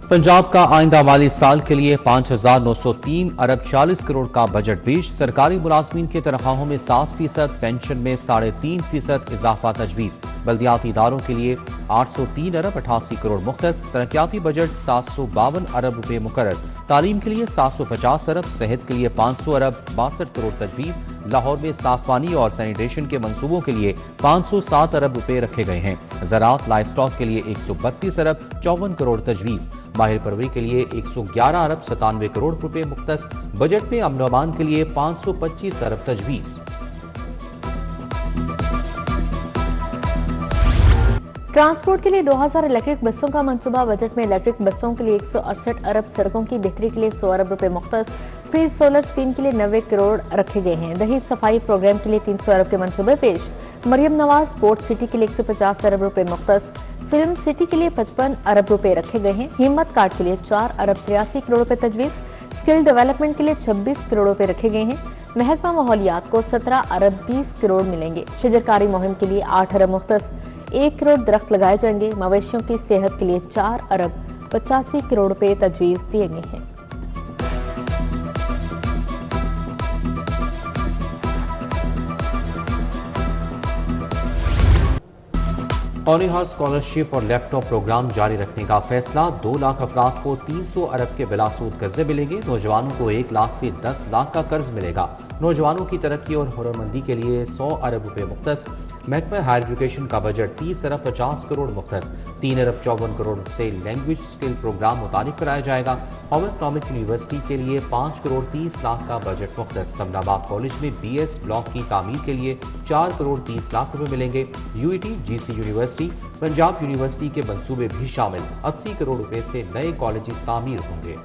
पंजाब का आइंदा माली साल के लिए 5,903 अरब 40 करोड़ का बजट पेश। सरकारी मुलाजमीन की तनख्वाहों में 7%, पेंशन में 3.5% इजाफा तजवीज़। बल्दियाती इदारों के लिए 803 अरब 88 करोड़ मुख्तस। तरक्याती बजट 752 अरब रुपए मुकर्रर। तालीम के लिए 750 अरब, सेहत के लिए 500 अरब 62 करोड़ तजवीज़। लाहौर में साफ पानी और सैनिटेशन के मंसूबों के लिए 507 अरब रुपए रखे गए हैं। ज़राअत लाइफ स्टॉक के लिए 132 अरब 54 करोड़ तजवीज़। माहिर परवरी के लिए 111 अरब 97 करोड़ रुपए मुख्तस। बजट में अमन अमान के लिए 525 अरब तजवीज़। ट्रांसपोर्ट के लिए 2000 इलेक्ट्रिक बसों का मंसूबा। बजट में इलेक्ट्रिक बसों के लिए 168 अरब, सड़कों की बेहतरी के लिए 100 अरब रुपए मुख्तस। फ्री सोलर स्कीम के लिए 90 करोड़ रखे गए हैं। दही सफाई प्रोग्राम के लिए 300 अरब के मंसूबे पेश। मरियम नवाज स्पोर्ट्स सिटी के लिए 150 अरब रुपए मुख्तस। फिल्म सिटी के लिए 55 अरब रुपए रखे गए हैं। हिम्मत कार्ड के लिए 4 अरब 83 करोड़ रुपए तजवीज़। स्किल डेवलपमेंट के लिए 26 करोड़ रुपए रखे गए हैं। महकमा माहौलियात को 17 अरब 20 करोड़ मिलेंगे। शजरकारी मुहिम के लिए 8 अरब मुख्तस। 1 करोड़ दरख्त लगाए जाएंगे। मवेशियों की सेहत के लिए 4 अरब 85 करोड़ रुपए तजवीज़ दिए गए हैं। ऑनिहार स्कॉलरशिप और लैपटॉप प्रोग्राम जारी रखने का फैसला। 2 लाख अफराद को 300 अरब के बिलासूद कर्जे मिलेंगे। नौजवानों को 1 लाख से 10 लाख का कर्ज मिलेगा। नौजवानों की तरक्की और हुनरमंदी के लिए 100 अरब रुपए मुख्तस। महकमा हायर एजुकेशन का बजट 30 अरब 50 करोड़ मुख्तस। 3 अरब 54 करोड़ से लैंग्वेज स्किल प्रोग्राम मुतारिफ कराया जाएगा। हॉवर्ड इकनॉमिक यूनिवर्सिटी के लिए 5 करोड़ 30 लाख का बजट मुख्तस। समनाबाद कॉलेज में BS ब्लॉक की तामीर के लिए 4 करोड़ 30 लाख रुपए मिलेंगे। UET, GC university, Punjab university के मंसूबे भी शामिल। 80 करोड़ रुपए से नए कॉलेजेस तामीर होंगे।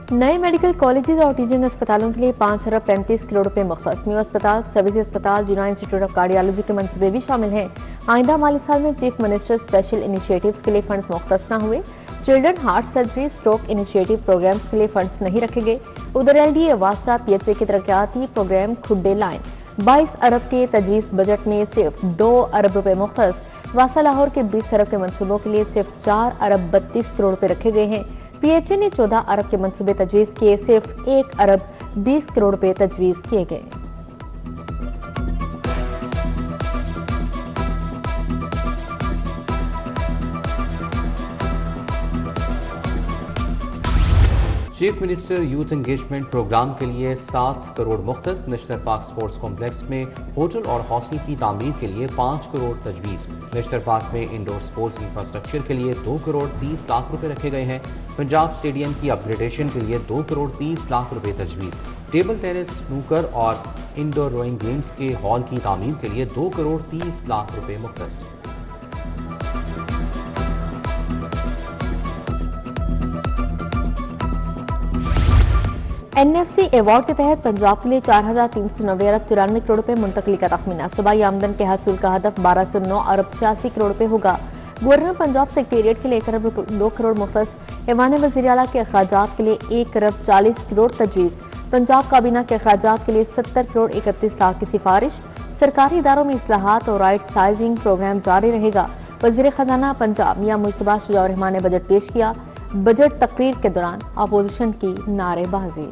नए मेडिकल कॉलेजेस और टीचिंग अस्पतालों के लिए 5 अरब 35 करोड़ रुपए मुख्तस। न्यू अस्पताल, सर्विस अस्पताल, जुना इंस्टीट्यूट ऑफ कार्डियोलॉजी के मंसूबे भी शामिल हैं। आइंदा माली साल में चीफ मिनिस्टर स्पेशल इनिशिएटिव्स के लिए फंड्स मुख्तस न हुए। Children heart surgery stroke initiative programmes के लिए फंड्स नहीं रखे गए। उधर LDA वासा PHA के तरक्याती प्रोग्राम खुड्डे लाइन 22 अरब के तजवीज़। बजट में सिर्फ 2 अरब रुपए मुख्तस। वासा लाहौर के 20 अरब के मंसूबों के लिए सिर्फ 4 अरब 32 करोड़ रुपए रखे गए हैं। PHA ने 14 अरब के मंसूबे तजवीज़ किए। सिर्फ 1 अरब 20 करोड़ रुपए तजवीज़ किए गए। Chief minister youth engagement programme के लिए 7 करोड़ मुख्तस। नेशनल पार्क स्पोर्ट्स कॉम्प्लेक्स में होटल और हॉस्टल की तामीर के लिए 5 करोड़ तजवीज़। नेशनल पार्क में इंडोर स्पोर्ट्स इंफ्रास्ट्रक्चर के लिए 2 करोड़ 30 लाख रुपए रखे गए हैं। पंजाब स्टेडियम की अपग्रेडेशन के लिए 2 करोड़ 30 लाख रुपए तजवीज़। टेबल टेनिस, स्नूकर और इंडोर रोइंग गेम्स के हॉल की तामीर के लिए 2 करोड़ 30 लाख रुपए मुख्तस। NFC अवार्ड के तहत पंजाब के लिए 4,390 अरब 93 करोड़ रुपए मुंतकली का तखमीना। सूबाई आमदन के हसूल का हदफ 1209 अरब 86 करोड़ रुपए होगा। गवर्नर पंजाब सेक्रेटेरिएट के लिए 1 अरब 2 करोड़ मुख्तस। ऐवान वज़ीर आला के अखराजात के लिए 1 अरब 40 करोड़ तजवीज़। पंजाब काबीना के अखराजात के लिए 70 करोड़ 31 लाख की सिफारिश। सरकारी इदारों में इस्लाहात और राइट साइजिंग प्रोग्राम जारी रहेगा। वज़ीर खजाना पंजाब मियां मुज्तबा शुजाउर रहमान ने बजट पेश किया। बजट तकरीर के दौरान अपोजिशन की नारेबाजी।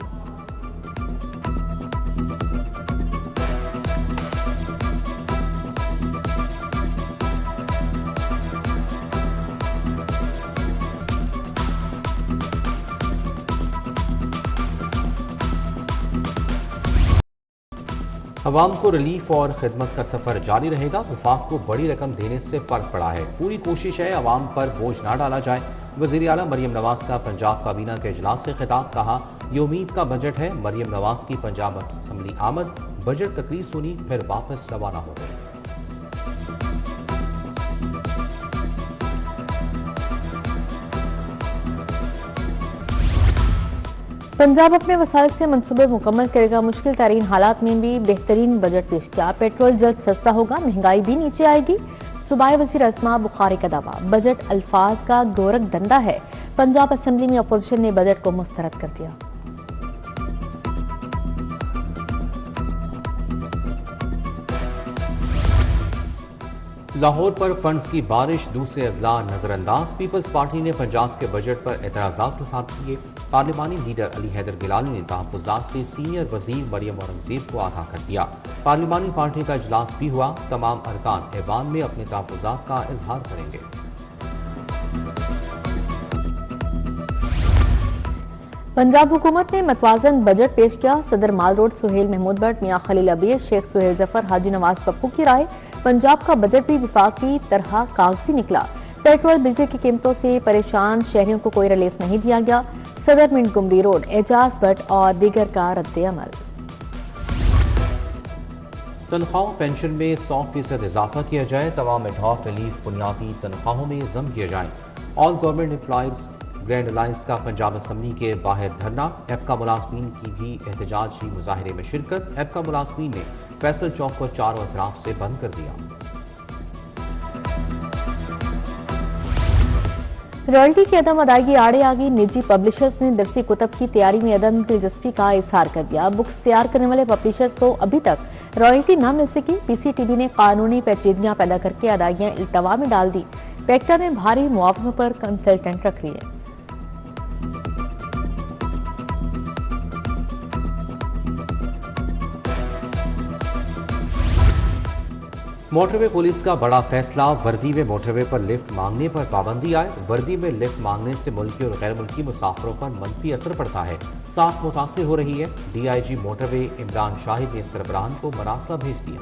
अवाम को रिलीफ और खिदमत का सफर जारी रहेगा। वफाक को बड़ी रकम देने से फर्क पड़ा है। पूरी कोशिश है अवाम पर बोझ ना डाला जाए। वज़ीर आला मरियम नवाज का पंजाब काबीना के इजलास से खिताब। कहा, ये उम्मीद का बजट है। मरियम नवाज की पंजाब असम्बली आमद। बजट तकरीर सुनी, फिर वापस रवाना हो गए। पंजाब अपने वसाइल से मंसूबे मुकम्मल करेगा। मुश्किल तरीन हालात में भी बेहतरीन बजट पेश किया। पेट्रोल जल्द सस्ता होगा, महंगाई भी नीचे आएगी। सूबाई वज़ीर अस्मा बुखारी का दावा। बजट अल्फाज का गोरख धंधा है। पंजाब असम्बली में अपोजिशन ने बजट को मुस्तरद कर दिया। लाहौर पर फंड्स की बारिश, दूसरे अजला नजरअंदाज। पीपल्स पार्टी ने पंजाब के बजट पर एतराज़ात उठा दिए। पार्लिमानी लीडर अली हैदर गिलानी ने तहफ़्फ़ुज़ात से सीनियर वज़ीर मरियम औरंगज़ेब को आगाह कर दिया। पार्लिमानी पार्टी का इजलास भी हुआ। तमाम अरकान ऐवान में अपने तहफ़्फ़ुज़ात का इजहार करेंगे। पंजाब हुकूमत ने मतवाजन बजट पेश किया। सदर माल रोड सुहेल महमूद भट्ट, मियां खलील अबीर, शेख सुहेल जफर, हाजी नवाज पप्पू की राय। पंजाब का बजट भी विफाक की तरह कागजी निकला। पेट्रोल बिजली की कीमतों से परेशान शहरियों को कोई रिलीफ नहीं दिया गया। सदर मिंटगुमरी रोड, एजाज भट्ट और दीगर का रद्द-ए-अमल। तनख्वाहों पेंशन में 100% इजाफा किया जाए। तमाम एडहॉक रिलीफ बुनियादी तनख्वाहों में जम किए जाएं। All government employees grand alliance का पंजाब असम्बली के बाहर धरना। एपका मुलाजमीन की भी एहतजाजी मुजाहरे में शिरकत। एपका मुलाजमीन ने फैसल चौक को चारों अतराफ से बंद कर दिया। रॉयल्टी की अदम अदायगी आड़े आ गई। निजी पब्लिशर्स ने दरसी कुतब की तैयारी में अदम दिलचस्पी का इजहार कर दिया। बुक्स तैयार करने वाले पब्लिशर्स को अभी तक रॉयल्टी न मिल सकी। पीसीटीबी ने कानूनी पेचीदगियां पैदा करके अदायगियां इल्तवा में डाल दी। पेक्टा ने भारी मुआवजों पर कंसल्टेंट रख लिए। मोटरवे पुलिस का बड़ा फैसला। वर्दी में मोटरवे पर लिफ्ट मांगने पर पाबंदी आए। वर्दी में लिफ्ट मांगने से मुल्की और गैर मुल्की मुसाफिरों पर मनफी असर पड़ता है। साथ मुतासिर हो रही है। डीआईजी मोटरवे इमरान शाहिद ने सरबराहान को मरासला भेज दिया।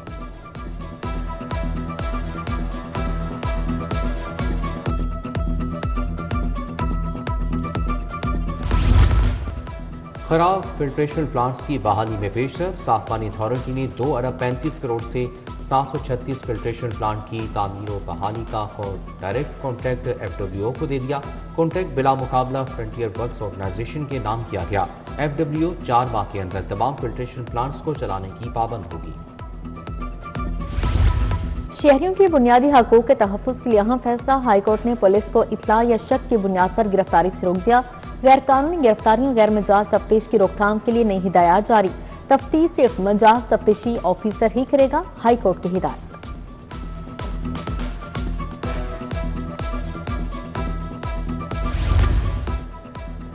खराब फिल्ट्रेशन प्लांट्स की बहाली में पेशरफ। साफ पानी अथॉरिटी ने 2 अरब 35 करोड़ से 736 फिल्ट्रेशन प्लांट की तामीर और बहाली का डायरेक्ट कॉन्ट्रैक्ट एफडब्ल्यूओ को दे दिया। कॉन्ट्रैक्ट बिला मुकाबला फ्रंटियर वर्क्स ऑर्गेनाइजेशन के नाम किया गया। एफडब्ल्यूओ 4 माह के अंदर तमाम फिल्ट्रेशन प्लांट्स को चलाने की पाबंद होगी। शहरियों की बुनियादी हकूक के तहफ़्फ़ुज़ के लिए अहम फैसला। हाईकोर्ट ने पुलिस को इत्तला या शक की बुनियाद पर गिरफ्तारी से रोक दिया। गैर कानूनी गिरफ्तारियों, गैर मजाज तफ्तीश की रोकथाम के लिए नई हिदायत जारी। तफ्तीश सिर्फ मजाज तफ्तीशी ऑफिसर ही करेगा। हाईकोर्ट की हिदायत।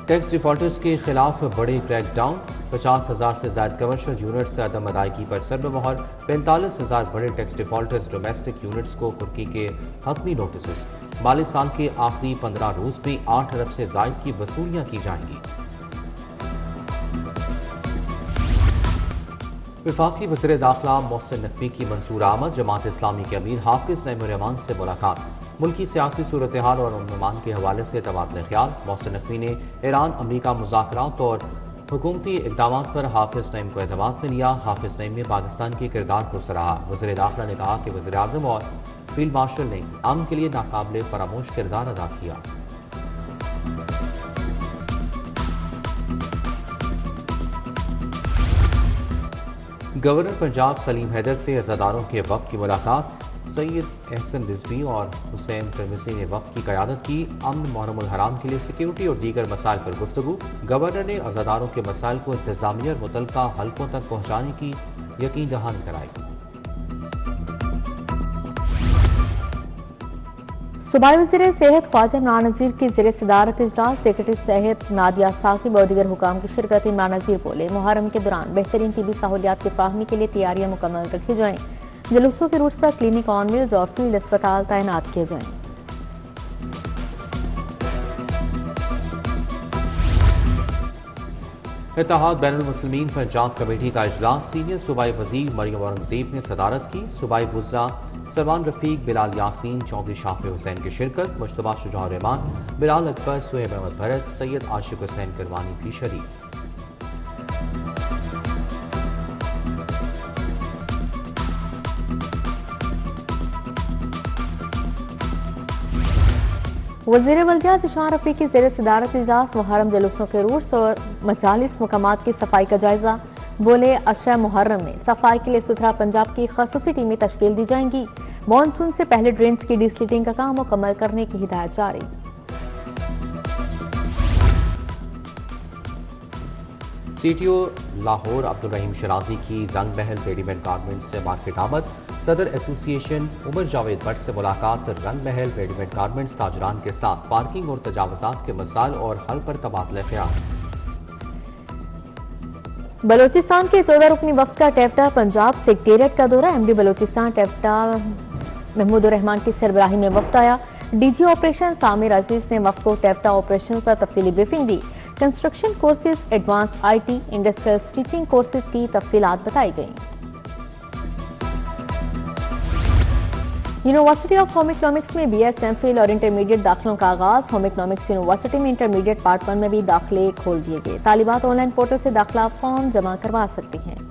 टैक्स डिफॉल्टर्स के खिलाफ बड़े क्रैकडाउन। 50,000 से ज्यादा कमर्शियल यूनिट से अदम अदायगी पर सरबमोहर। 45,000 बड़े टैक्स डिफॉल्टर्स डोमेस्टिक यूनिट्स को कुर्की के हतमी नोटिस। माली साल के आखिरी 15 रोज में 8 अरब से जायद की वसूलियां की जाएंगी। वफाकी वज़ीर दाखिला मोहसिन नकवी की मंसूर आमद। जमात इस्लामी के अमीर हाफिज नईम-उर-रहमान से मुलाकात। मुल्की सियासी सूरत हाल और अमन के हवाले से तबादला ख्याल। मोहसिन नकवी ने ईरान अमरीका मुज़ाकरात और हुकूमती इक़दाम पर हाफिज नईम को एतमाद में लिया। हाफिज नईम ने पाकिस्तान के किरदार को सराहा। वज़ीर दाखिला ने कहा कि वज़ीर आज़म और फील्ड मार्शल ने अमन के लिए नाकाबिले फरामोश किरदार अदा किया। गवर्नर पंजाब सलीम हैदर से अज़ादारों के वफ़द की मुलाकात। सैयद एहसन रिजवी और हुसैन तिरमिज़ी ने वफ़द की क़यादत की। अमन मुहर्रमुल हराम के लिए सिक्योरिटी और दीगर मसाइल पर गुफ्तगू। गवर्नर ने अज़ादारों के मसाइल को इंतज़ामिया और मुतल्लिका हलकों तक पहुँचाने की यकीन दहानी कराई। सूबाई वज़ीर सेहत ख्वाजा इमरान नज़ीर की ज़ेर सदारत इजलास। सेक्रेटरी सेहत नादिया साकिब और दीगर हुकाम की शिरकत। इमरान नज़ीर बोले, मुहर्रम के दौरान बेहतरीन तिबी सहूलियात की फाहमी के लिए तैयारियां मुकम्मल रखी जाएं। जुलूसों के रूट्स पर क्लिनिक ऑन व्हील्स और फील्ड अस्पताल तैनात किए जाएं। इत्तेहाद बैनुल मुस्लिमीन पंजाब कमेटी का इजलास। सीनियर सूबाई वज़ीर मरियम औरंगज़ेब ने सदारत की। सूबाई वुज़रा सलमान रफ़ीक, बिलाल यासीन, चौधरी शाफी हुसैन की शिरकत। मुश्तबा शुजा-उर-रहमान, बिलाल अकबर, सुहेब अहमद भरत, सैयद आशिक हुसैन करवानी भी शरीक। वज़ीर वल्दिया ज़िशान रफ़ी की ज़ेर सदारत इजलास। मुहर्रम जुलूसों के रूट्स और मजालिस मकामात की सफाई का जायजा। बोले, अशरा मुहर्रम में सफाई के लिए सुथरा पंजाब की ख़ासूसी टीमें तश्कील दी जाएंगी। मानसून से पहले ड्रेन्स की डिसलिटिंग का काम मुकम्मल करने की हिदायत जारी। सीटीओ लाहौर अब्दुल रहीम शराजी की रंग महल रेडीमेड गारमेंट्स से मार्केट आमद। सदर एसोसिएशन उमर जावेद भट्ट से मुलाकात। रंग महल रेडीमेड गारमेंट्स ताजरान के साथ पार्किंग और तजावजात के मसाइल और हल पर तबादला ख्याल। बलोचिस्तान के 14 रुकनी वफ्द का टेफ्टा पंजाब सेक्रेटेरिएट का दौरा। एमडी बलोचिस्तान टेफ्टा महमूदुर रहमान की सरबराही में वफ्द आया। डीजी ऑपरेशन सामिर अजीज ने वफ्द को टेफ्टा ऑपरेशन पर तफसीली briefing the. Construction courses, advance IT, industrial stitching courses की तफसीलात बताई गई। यूनिवर्सिटी ऑफ होम इकोनॉमिक्स में बीएस, एमफिल और इंटरमीडिएट दाखिलों का आगाज। होम इकोनॉमिक्स यूनिवर्सिटी में इंटरमीडिएट पार्ट 1 में भी दाखिले खोल दिए गए। तालिबात ऑनलाइन पोर्टल से दाखिला फॉर्म जमा करवा सकती हैं।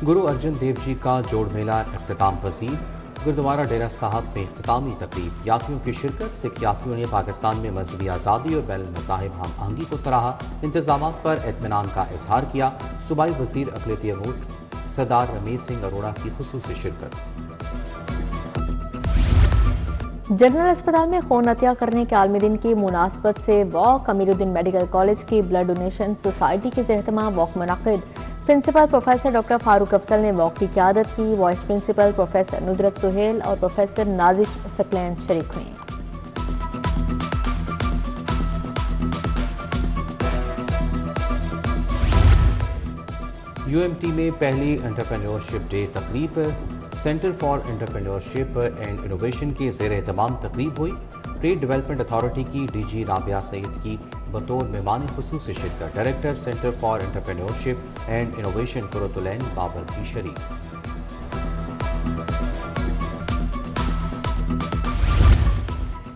गुरु अर्जुन देव जी का जोड़ मेला इख्तिताम पजीर। गुरुद्वारा डेरा साहब में इख्तितामी तकरीब। यात्रियों की शिरकत। सिख यात्रियों ने पाकिस्तान में मजहबी आज़ादी और बैन मज़ाहिब हम आहंगी को सराहा। इंतजामात पर इत्मीनान का इजहार किया। सूबाई वजीर अक़लियती अमूर सरदार रमेश सिंह अरोड़ा की खुसूसी शिरकत। जनरल अस्पताल में खून अतिया करने के आलमी दिन की मुनासबत से वॉक। अमीरुद्दीन मेडिकल कॉलेज की ब्लड डोनेशन सोसाइटी के ज़ेर-ए-एहतमाम वॉक मुनक़िद। Principal professor doctor Farooq Afzal ने वॉक की क़यादत की। Vice principal professor Nudrat Suhail और प्रोफेसर नाजिश सकलैन शरीक हुए। यूएमटी में पहली एंटरप्रेन्योरशिप डे तकरीब। Centre for entrepreneurship and innovation के ज़ेर-ए-एहतमाम तकरीब हुई। ट्रेड डेवलपमेंट अथॉरिटी की डीजी राबिया सईद की बतौर मेहमान खुसूसी शिरकत। Director centre for entrepreneurship and innovation Qurratulain Babar की शरीक।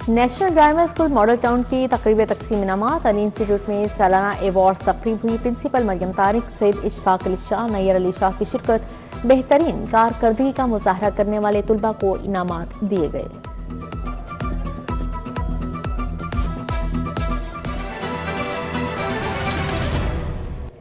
National driver school model town की तकरीब तकसीम इनामात। अली इंस्टीट्यूट में सालाना अवार्ड्स तकरीब हुई। प्रिंसिपल मरियम तारिक, सैयद इशफाक अली शाह, नैयर अली शाह की शिरकत। बेहतरीन कारकर्दगी का मुजाहरा करने वाले तुलबा को इनामात दिए गए।